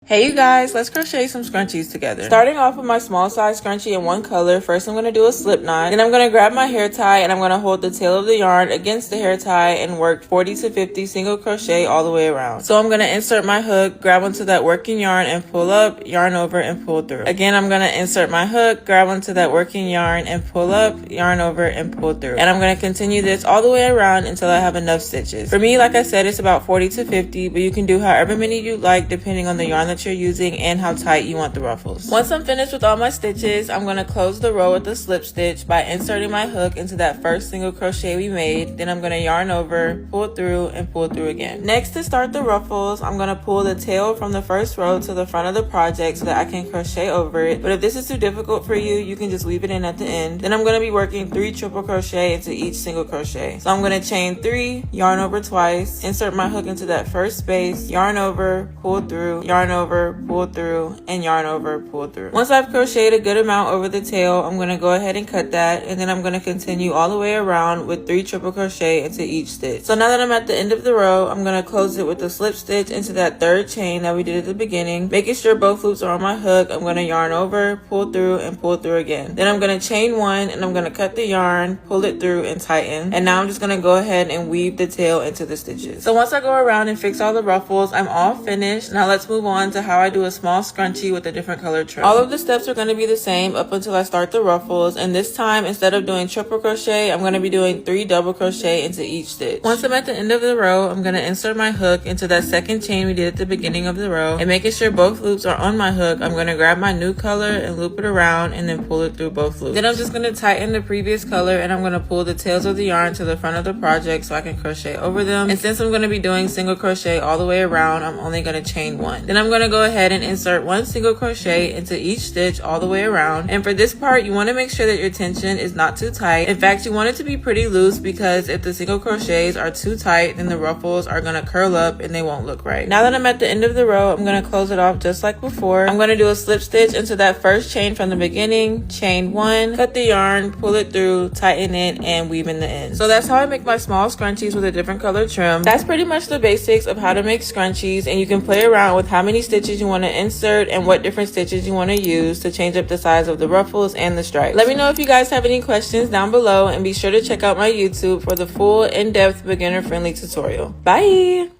Hey you guys, let's crochet some scrunchies together. Starting off with my small size scrunchie in one color, first I'm going to do a slip knot. Then I'm going to grab my hair tie and I'm going to hold the tail of the yarn against the hair tie and work 40 to 50 single crochet all the way around. So I'm going to insert my hook, grab onto that working yarn and pull up, yarn over and pull through. Again, I'm going to insert my hook, grab onto that working yarn and pull up, yarn over and pull through. And I'm going to continue this all the way around until I have enough stitches. For me, like I said, it's about 40 to 50, but you can do however many you like depending on the yarn that you're using and how tight you want the ruffles. Once I'm finished with all my stitches, I'm going to close the row with a slip stitch by inserting my hook into that first single crochet we made. Then I'm going to yarn over, pull through, and pull through again. Next, to start the ruffles, I'm going to pull the tail from the first row to the front of the project so that I can crochet over it. But if this is too difficult for you, you can just weave it in at the end. Then I'm going to be working 3 triple crochet into each single crochet. So I'm going to chain 3, yarn over twice, insert my hook into that first space, yarn over, pull through, yarn over, pull through, and yarn over, pull through. Once I've crocheted a good amount over the tail, I'm going to go ahead and cut that, and then I'm going to continue all the way around with 3 triple crochet into each stitch. So now that I'm at the end of the row, I'm going to close it with a slip stitch into that third chain that we did at the beginning, making sure both loops are on my hook. I'm going to yarn over, pull through, and pull through again. Then I'm going to chain 1 and I'm going to cut the yarn, pull it through, and tighten. And now I'm just going to go ahead and weave the tail into the stitches. So once I go around and fix all the ruffles, I'm all finished. Now let's move on to how I do a small scrunchie with a different color trim. All of the steps are going to be the same up until I start the ruffles, and this time instead of doing triple crochet, I'm going to be doing 3 double crochet into each stitch. Once I'm at the end of the row, I'm going to insert my hook into that second chain we did at the beginning of the row, and making sure both loops are on my hook, I'm going to grab my new color and loop it around and then pull it through both loops. Then I'm just going to tighten the previous color and I'm going to pull the tails of the yarn to the front of the project so I can crochet over them. And since I'm going to be doing single crochet all the way around, I'm only going to chain 1. Then I'm going to go ahead and insert 1 single crochet into each stitch all the way around. And for this part, you want to make sure that your tension is not too tight. In fact, you want it to be pretty loose, because if the single crochets are too tight, then the ruffles are going to curl up and they won't look right. Now that I'm at the end of the row, I'm going to close it off just like before. I'm going to do a slip stitch into that first chain from the beginning, chain 1, cut the yarn, pull it through, tighten it, and weave in the ends. So that's how I make my small scrunchies with a different color trim. That's pretty much the basics of how to make scrunchies, and you can play around with how many stitches you want to insert and what different stitches you want to use to change up the size of the ruffles and the stripes. Let me know if you guys have any questions down below, and be sure to check out my YouTube for the full in-depth beginner friendly tutorial. Bye!